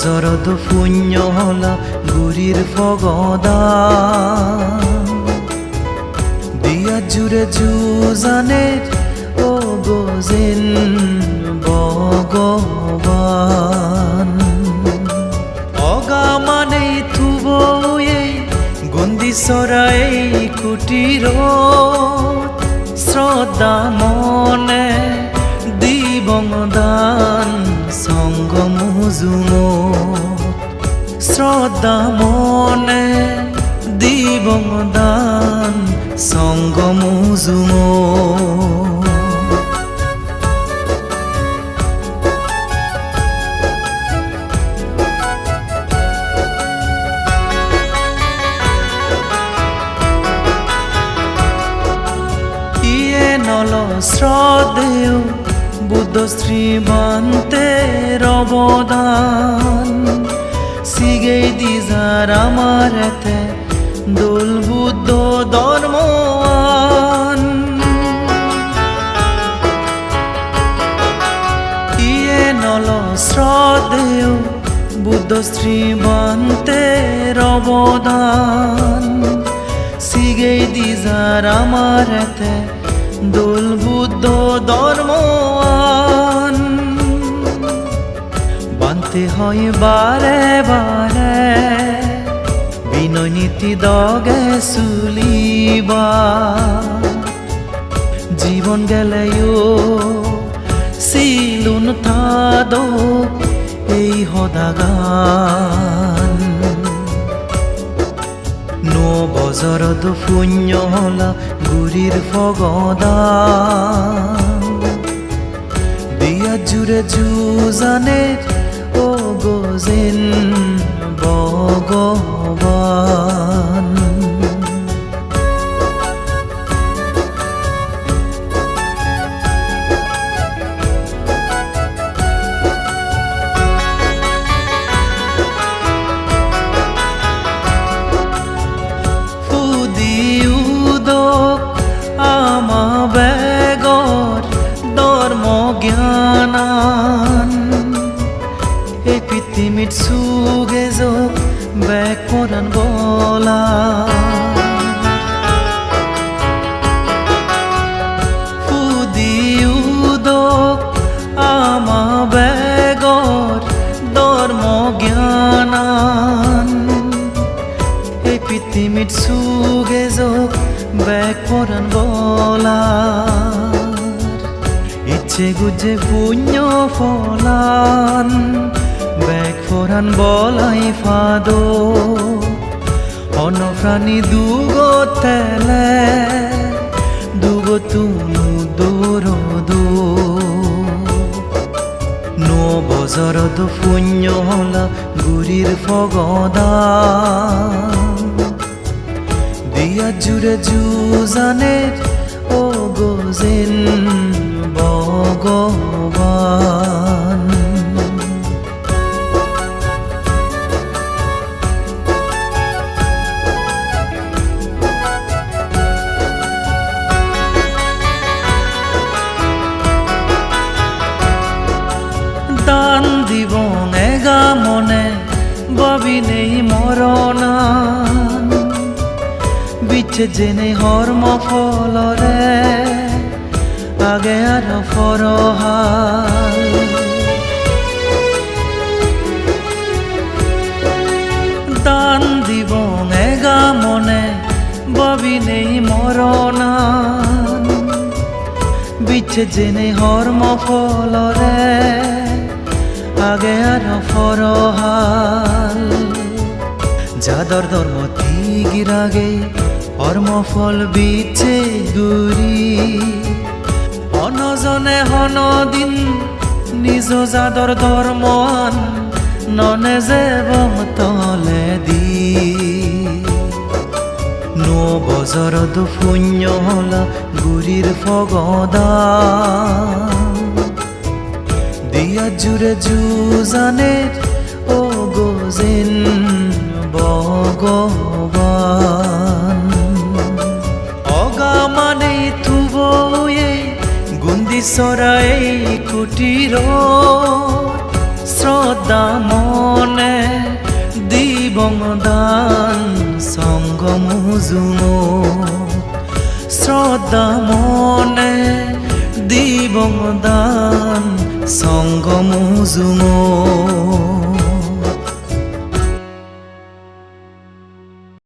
বজরদ পুণ্য হলা গুরির ফগদা দিয়া জুড়ে জুজানের ও গজেন ভগবান অগা মানে থুব গন্দি সরাই কুটির শ্রদ্ধা মনে দিবং দান সঙ্গম জুম শ্রদ্ধা মনে দিবং দান সঙ্গম জুম শ্রদ্ধেয় বুদ্ধ শ্রীমন্তের অবদান সিগেই দিজার আমার এতে দোল বুদ্ধ ধর্মওয়ান ইয়ে নল শ্রদ্ধেয় বুদ্ধ শ্রীমন্তের অবদান সিগেই দিজার আমার এতে দোল বুদ্ধ ধর্মওয়ান বানতে হয় বারে বারে বিনয় নীতি দগে চুলিবা জীবন গেলেও সিলুন থাদ এই সদাগান বজরদ পুণ্য হলা গুরির ফগদা দিয়া জুড়ে জুজানের ও গজেন ভগবান জ্ঞানান এই পৃথিবীর সুগে যোগ ব্যাগ পরান বলা ফুদি উদক আমা বেগর ধর্ম জ্ঞানান এই পৃথিবীর সুগে যোগ ব্যাগ পরান বলা ইচ্ছে গুজে পুণ্য ফলান ব্যাগ ফোরান বলাই ফাদো অনপ্রাণী দুগো তেলে দুগো তুনু দোরদো নো বজরদ পুণ্য হলা গুরির ফগদা দিয়া জুড়ে জুজানের ও গজেন ভগবান দান দিব এগা মনে ভাবি নেই মরণান বিচ্ছে জেনে হর্ম ফলরে আগে আর ফরহাল দান দিব এগা মনে ভাবি নেই মরণান বিচ্ছে জেনে হর্ম ফলরে আগে আর ফরহাল যাদর ধর্ম তিগির আগে হর্ম ফল বিচ্ছে গুরি অনজনে হনদিন নিজ যাদর ধর্মান ননে যে তলে দি নো বজরদ পুণ্য হলা গুরির ফগদা দিয়া জুড়ে জুজানের ও গজেন ভগবান অগা মানে থুব গুন্দি সরাই কুটির শ্রদ্ধা মনে শ্রদ্ধা মনে দিবং দান সঙ্গ মুজুঙ